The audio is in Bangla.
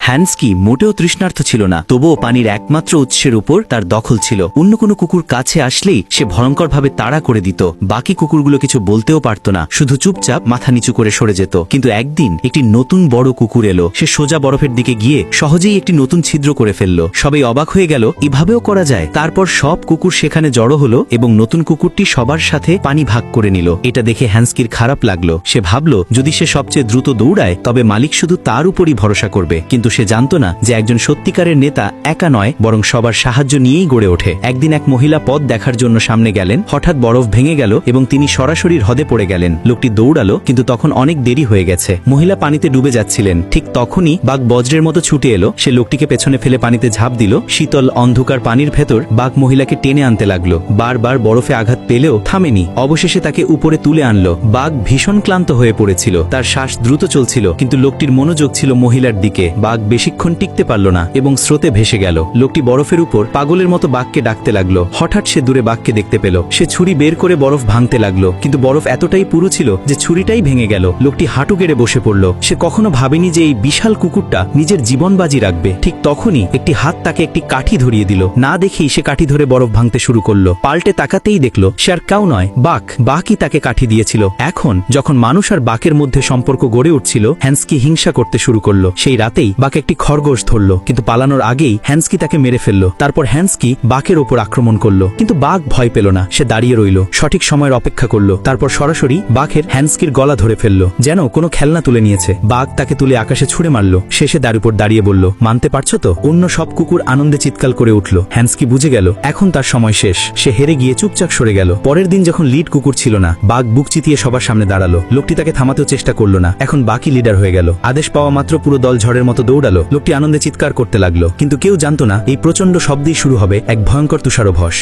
হ্যান্সকি মোটেও তৃষ্ণার্ত ছিল না, তবুও পানির একমাত্র উৎসের উপর তার দখল ছিল। অন্য কোনো কুকুর কাছে আসলেই সে ভয়ঙ্করভাবে তাড়া করে দিত। বাকি কুকুরগুলো কিছু বলতেও পারত না, শুধু চুপচাপ মাথা নিচু করে সরে যেত। কিন্তু একদিন একটি নতুন বড় কুকুর এলো। সে সোজা বরফের দিকে গিয়ে সহজেই একটি নতুন ছিদ্র করে ফেলল। সবাই অবাক হয়ে গেল, এভাবেও করা যায়। তারপর সব কুকুর সেখানে জড়ো হলো এবং নতুন কুকুরটি সবার সাথে পানি ভাগ করে নিল। এটা দেখে হ্যান্সকির খারাপ লাগলো। সে ভাবল, যদি সে সবচেয়ে দ্রুত দৌড়ায় তবে মালিক শুধু তার উপরই ভরসা করবে। কিন্তু সে জানত না যে একজন সত্যিকারের নেতা একা নয়, বরং সবার সাহায্য নিয়েই গড়ে ওঠে। একদিন এক মহিলা পথ দেখার জন্য সামনে গেলেন। হঠাৎ বরফ ভেঙে গেল এবং তিনি সরাসরি হ্রদে পড়ে গেলেন। লোকটি দৌড়ালো, কিন্তু তখন অনেক দেরি হয়ে গেছে। মহিলা পানিতে ডুবে যাচ্ছিলেন। ঠিক তখনই বাঘ বজ্রের মতো ছুটে এলো। সে লোকটিকে পেছনে ফেলে পানিতে ঝাঁপ দিল। শীতল অন্ধকার পানির ভেতর বাঘ মহিলাকে টেনে আনতে লাগলো। বারবার বরফে আঘাত পেলেও থামেনি। অবশেষে তাকে উপরে তুলে আনলো। বাঘ ভীষণ ক্লান্ত হয়ে পড়েছিল, তার শ্বাস দ্রুত চলছিল, কিন্তু লোকটির মনোযোগ ছিল মহিলার দিকে। বাঘ বেশিক্ষণ টিকতে পারল না এবং স্রোতে ভেসে গেল। লোকটি বরফের উপর পাগলের মতো বাঘকে ডাকতে লাগলো। হঠাৎ সে দূরে বাঘকে দেখতে পেল। সে ছুরি বের করে বরফ ভাঙতে লাগলো, কিন্তু বরফ এতটাই পুরু ছিল যে ছুরিটাই ভেঙে গেল। লোকটি হাঁটু গেড়ে বসে পড়ল। সে কখনো ভাবেনি যে এই বিশাল কুকুরটা নিজের জীবন বাজি রাখবে। ঠিক তখনই একটি হাত তাকে একটি কাঠি ধরিয়ে দিল। না দেখেই সে কাঠি ধরে বরফ ভাঙতে শুরু করলো। পাল্টে তাকাতেই দেখলো সে আর কেউ নয়, বাঘ। বাঘই তাকে কাঠি দিয়েছিল। এখন যখন মানুষ আর বাঘের মধ্যে সম্পর্ক গড়ে উঠছিল, হ্যান্সকি হিংসা করতে শুরু করলো। সেই রাতেই বাঘ একটি খরগোশ ধরল, কিন্তু পালানোর আগেই হ্যান্সকি তাকে মেরে ফেললো। তারপর হ্যান্সকি বাঘের ওপর আক্রমণ করলো, কিন্তু বাঘ ভয় পেল না। সে দাঁড়িয়ে রইল, সঠিক সময়ের অপেক্ষা করলো। তারপর সরাসরি বাঘের হ্যান্সকির গলা ধরে ফেললো, যেন কোনো খেলনা তুলে নিয়েছে। বাঘ তাকে তুলে আকাশে ছুঁড়ে মারলো। শেষে তার উপর দাঁড়িয়ে বলল, মানতে পারছো তো? অন্য সব কুকুর আনন্দে চিৎকার করে উঠল। হ্যান্সকি বুঝে গেল এখন তার সময় শেষ। সে হেরে গিয়ে চুপচাপ সরে গেল। পরের দিন যখন লিড কুকুর ছিল না, বাঘ বুক চিতিয়ে সবার সামনে দাঁড়ালো। লোকটি তাকে থামাতেও চেষ্টা করলো না। এখন বাকি লিডার হয়ে গেল। আদেশ পাওয়া মাত্র পুরো দল ঝড়ের মতো দৌড়ালো। লোকটি আনন্দে চিৎকার করতে লাগলো, কিন্তু কেউ জানতো না এই প্রচন্ড শব্দেই শুরু হবে এক ভয়ঙ্কর তুষারভস।